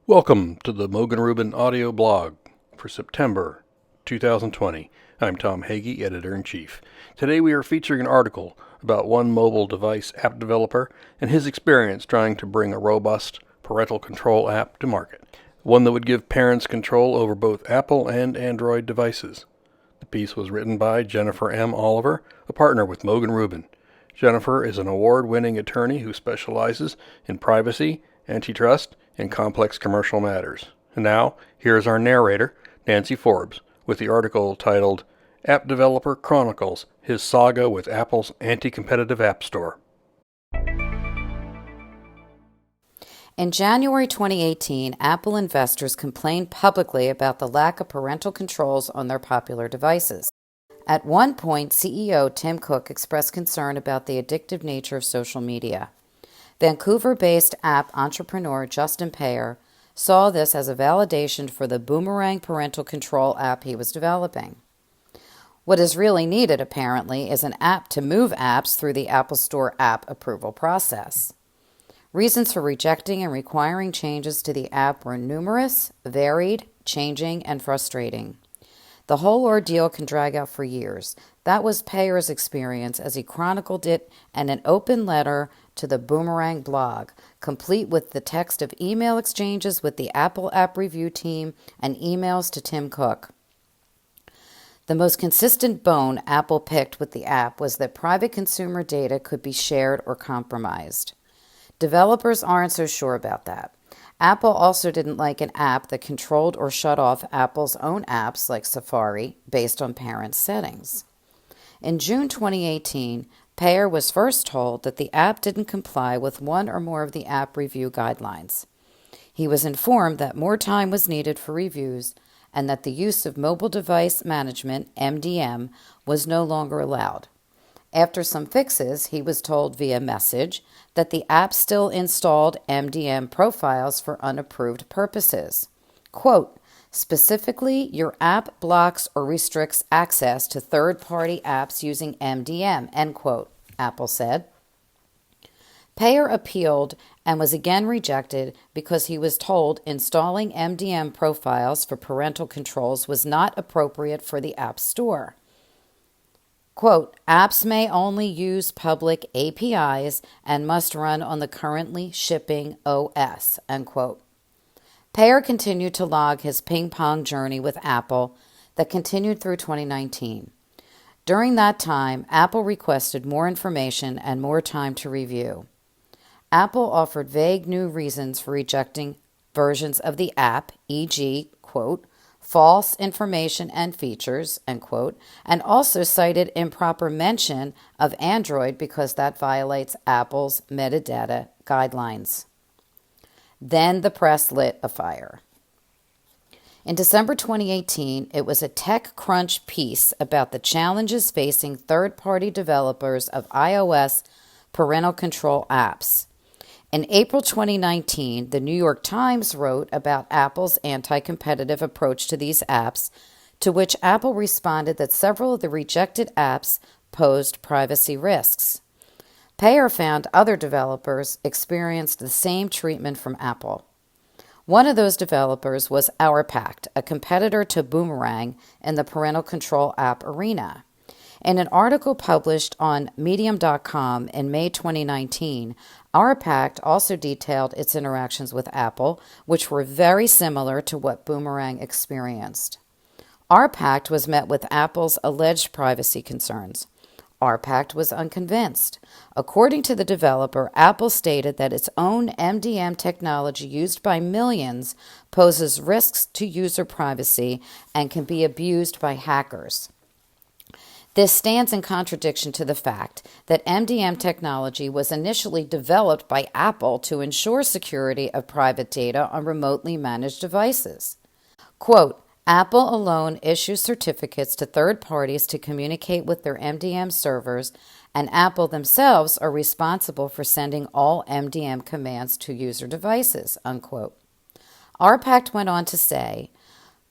Welcome to the MoginRubin audio blog for September 2020. I'm Tom Hagee, Editor-in-Chief. Today we are featuring an article about one mobile device app developer and his experience trying to bring a robust parental control app to market, one that would give parents control over both Apple and Android devices. The piece was written by Jennifer M. Oliver, a partner with MoginRubin. Jennifer is an award-winning attorney who specializes in privacy, antitrust, and complex commercial matters. And now, here's our narrator, Nancy Forbes, with the article titled App Developer Chronicles His Saga with Apple's Anti-Competitive App Store. In January 2018, Apple investors complained publicly about the lack of parental controls on their popular devices. At one point, CEO Tim Cook expressed concern about the addictive nature of social media. Vancouver-based app entrepreneur Justin Payer saw this as a validation for the Boomerang parental control app he was developing. What is really needed, apparently, is an app to move apps through the Apple Store app approval process. Reasons for rejecting and requiring changes to the app were numerous, varied, changing, and frustrating. The whole ordeal can drag out for years. That was Payer's experience as he chronicled it in an open letter to the Boomerang blog, complete with the text of email exchanges with the Apple App Review team and emails to Tim Cook. The most consistent bone Apple picked with the app was that private consumer data could be shared or compromised. Developers aren't so sure about that. Apple also didn't like an app that controlled or shut off Apple's own apps like Safari based on parents' settings. In June 2018, Payer was first told that the app didn't comply with one or more of the app review guidelines. He was informed that more time was needed for reviews and that the use of mobile device management, MDM, was no longer allowed. After some fixes, he was told via message that the app still installed MDM profiles for unapproved purposes. Quote, specifically, your app blocks or restricts access to third-party apps using MDM, end quote, Apple said. Payer appealed and was again rejected because he was told installing MDM profiles for parental controls was not appropriate for the App Store. Quote, apps may only use public APIs and must run on the currently shipping OS, end quote. Payer continued to log his ping-pong journey with Apple that continued through 2019. During that time, Apple requested more information and more time to review. Apple offered vague new reasons for rejecting versions of the app, e.g., quote, false information and features, end quote, and also cited improper mention of Android because that violates Apple's metadata guidelines. Then the press lit a fire. In December 2018, it was a TechCrunch piece about the challenges facing third-party developers of iOS parental control apps. In April 2019, the New York Times wrote about Apple's anti-competitive approach to these apps, to which Apple responded that several of the rejected apps posed privacy risks. Payer found other developers experienced the same treatment from Apple. One of those developers was OurPact, a competitor to Boomerang in the parental control app arena. In an article published on Medium.com in May 2019, OurPact also detailed its interactions with Apple, which were very similar to what Boomerang experienced. OurPact was met with Apple's alleged privacy concerns. OurPact was unconvinced. According to the developer, Apple stated that its own MDM technology used by millions poses risks to user privacy and can be abused by hackers. This stands in contradiction to the fact that MDM technology was initially developed by Apple to ensure security of private data on remotely managed devices. Quote, Apple alone issues certificates to third parties to communicate with their MDM servers, and Apple themselves are responsible for sending all MDM commands to user devices, unquote. OurPact went on to say,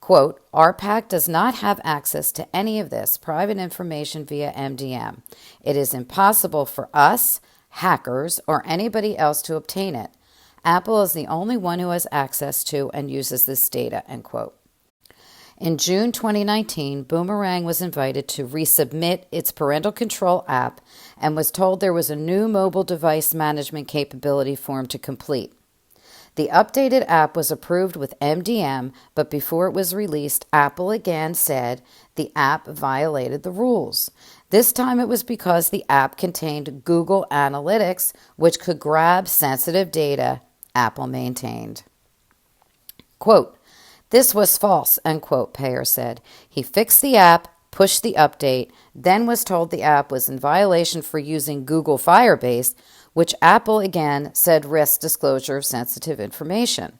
quote, OurPact does not have access to any of this private information via MDM. It is impossible for us, hackers, or anybody else to obtain it. Apple is the only one who has access to and uses this data, end quote. In June 2019, Boomerang was invited to resubmit its parental control app and was told there was a new mobile device management capability for him to complete. The updated app was approved with MDM, but before it was released, Apple again said the app violated the rules. This time it was because the app contained Google Analytics, which could grab sensitive data, Apple maintained. Quote, "This was false," end quote, Payer said. He fixed the app, pushed the update, then was told the app was in violation for using Google Firebase, which Apple again said risks disclosure of sensitive information.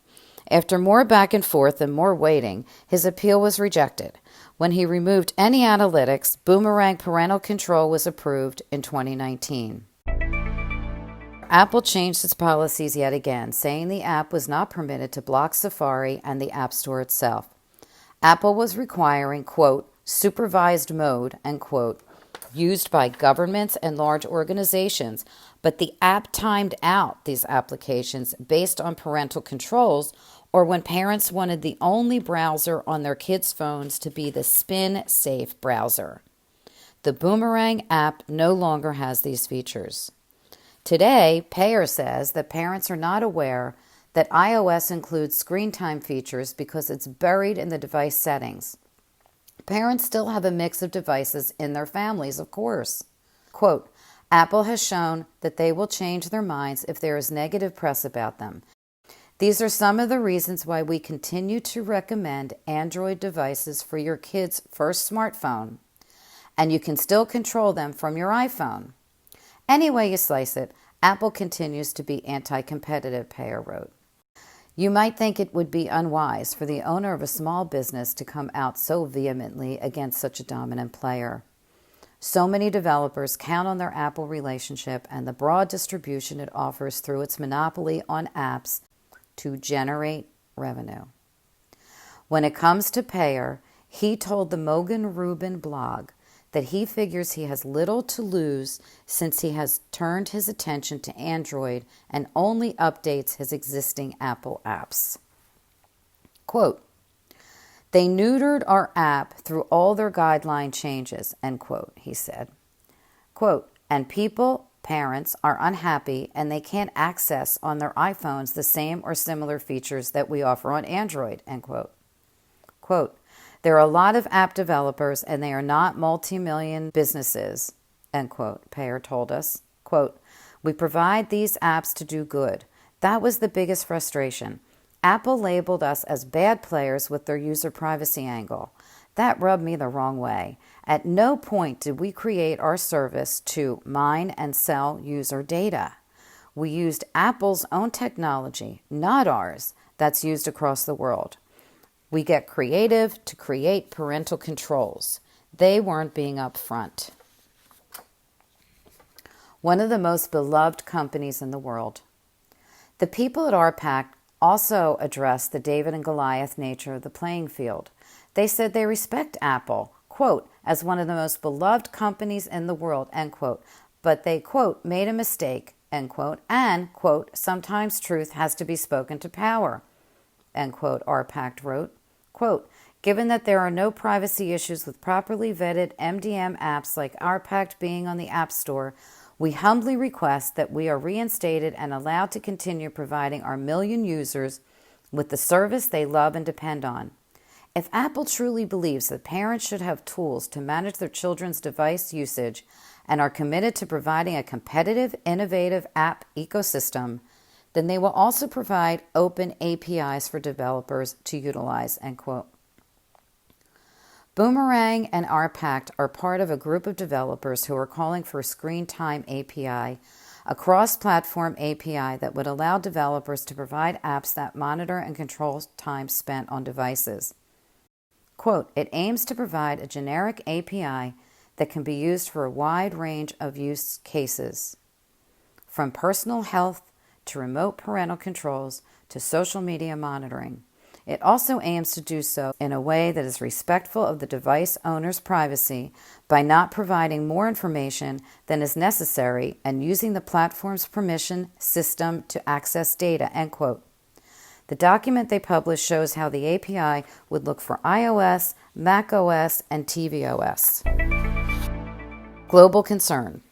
After more back and forth and more waiting, his appeal was rejected. When he removed any analytics, Boomerang parental control was approved in 2019. Apple changed its policies yet again, saying the app was not permitted to block Safari and the App Store itself. Apple was requiring, quote, supervised mode, end quote, used by governments and large organizations, but the app timed out these applications based on parental controls or when parents wanted the only browser on their kids' phones to be the spin-safe browser. The Boomerang app no longer has these features. Today, Payer says that parents are not aware that iOS includes screen time features because it's buried in the device settings. Parents still have a mix of devices in their families, of course. Quote, Apple has shown that they will change their minds if there is negative press about them. These are some of the reasons why we continue to recommend Android devices for your kid's first smartphone, and you can still control them from your iPhone. Any way you slice it, Apple continues to be anti-competitive, Payer wrote. You might think it would be unwise for the owner of a small business to come out so vehemently against such a dominant player. So many developers count on their Apple relationship and the broad distribution it offers through its monopoly on apps to generate revenue. When it comes to Payer, he told the MoginRubin blog that he figures he has little to lose since he has turned his attention to Android and only updates his existing Apple apps. Quote, they neutered our app through all their guideline changes, end quote, he said. Quote, and people, parents, are unhappy and they can't access on their iPhones the same or similar features that we offer on Android, end quote. Quote, there are a lot of app developers and they are not multi-million businesses, end quote, Payer told us. Quote, we provide these apps to do good. That was the biggest frustration. Apple labeled us as bad players with their user privacy angle. That rubbed me the wrong way. At no point did we create our service to mine and sell user data. We used Apple's own technology, not ours, that's used across the world. We get creative to create parental controls. They weren't being upfront. One of the most beloved companies in the world. The people at RPAC also addressed the David and Goliath nature of the playing field. They said they respect Apple, quote, as one of the most beloved companies in the world, end quote, but they, quote, made a mistake, end quote, and, quote, sometimes truth has to be spoken to power, end quote, RPAC wrote. Quote, given that there are no privacy issues with properly vetted MDM apps like RPAC being on the App Store, we humbly request that we are reinstated and allowed to continue providing our million users with the service they love and depend on. If Apple truly believes that parents should have tools to manage their children's device usage and are committed to providing a competitive, innovative app ecosystem, then they will also provide open APIs for developers to utilize, end quote. Boomerang and RPAC are part of a group of developers who are calling for a Screen Time API, a cross-platform API that would allow developers to provide apps that monitor and control time spent on devices. Quote, it aims to provide a generic API that can be used for a wide range of use cases, from personal health to remote parental controls to social media monitoring. It also aims to do so in a way that is respectful of the device owner's privacy by not providing more information than is necessary and using the platform's permission system to access data, end quote. The document they published shows how the API would look for iOS, macOS, and tvOS. Global concern.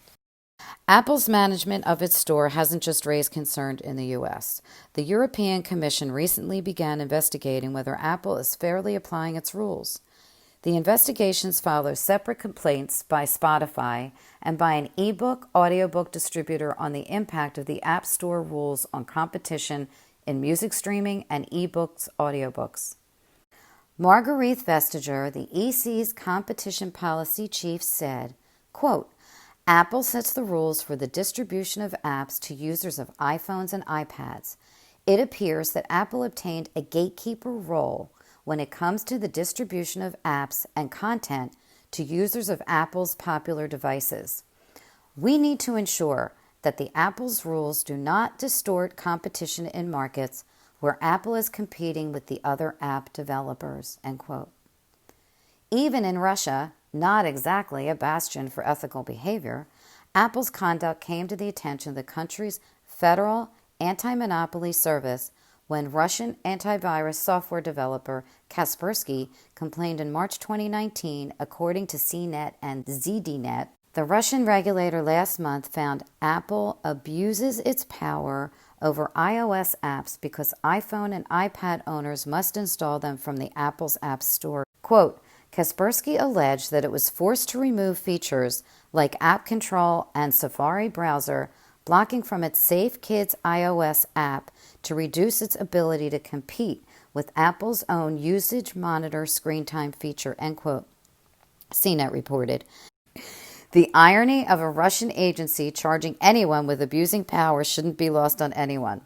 Apple's management of its store hasn't just raised concern in the U.S. The European Commission recently began investigating whether Apple is fairly applying its rules. The investigations follow separate complaints by Spotify and by an ebook audiobook distributor on the impact of the App Store rules on competition in music streaming and ebooks audiobooks. Marguerite Vestager, the EC's competition policy chief, said, quote, Apple sets the rules for the distribution of apps to users of iPhones and iPads. It appears that Apple obtained a gatekeeper role when it comes to the distribution of apps and content to users of Apple's popular devices. We need to ensure that the Apple's rules do not distort competition in markets where Apple is competing with the other app developers, end quote. Even in Russia, not exactly a bastion for ethical behavior, Apple's conduct came to the attention of the country's Federal Anti-Monopoly Service when Russian antivirus software developer Kaspersky complained in March 2019, according to CNET and ZDNet. The Russian regulator last month found Apple abuses its power over iOS apps because iPhone and iPad owners must install them from the Apple's App Store. Quote, Kaspersky alleged that it was forced to remove features like App Control and Safari browser, blocking from its Safe Kids iOS app to reduce its ability to compete with Apple's own usage monitor screen time feature, end quote. CNET reported. The irony of a Russian agency charging anyone with abusing power shouldn't be lost on anyone.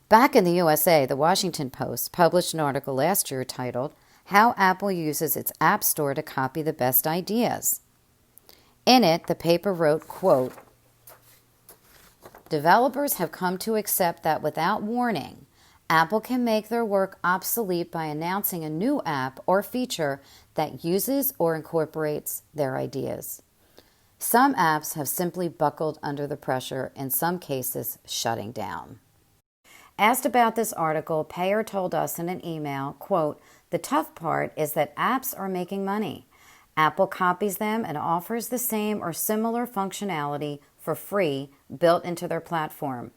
Back in the USA, the Washington Post published an article last year titled, How Apple Uses Its App Store to Copy the Best Ideas. In it, the paper wrote, quote, Developers have come to accept that without warning, Apple can make their work obsolete by announcing a new app or feature that uses or incorporates their ideas. Some apps have simply buckled under the pressure, in some cases shutting down. Asked about this article, Payer told us in an email, quote, the tough part is that apps are making money. Apple copies them and offers the same or similar functionality for free built into their platform.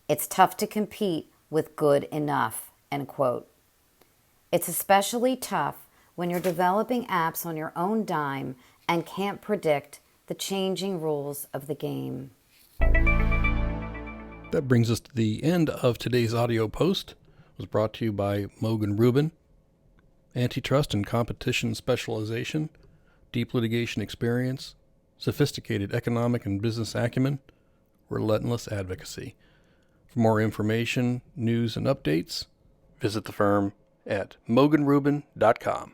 It's tough to compete with good enough, end quote. It's especially tough when you're developing apps on your own dime and can't predict the changing rules of the game. That brings us to the end of today's audio post. It was brought to you by MoginRubin. Antitrust and competition specialization, deep litigation experience, sophisticated economic and business acumen, relentless advocacy. For more information, news, and updates, visit the firm at MoginRubin.com.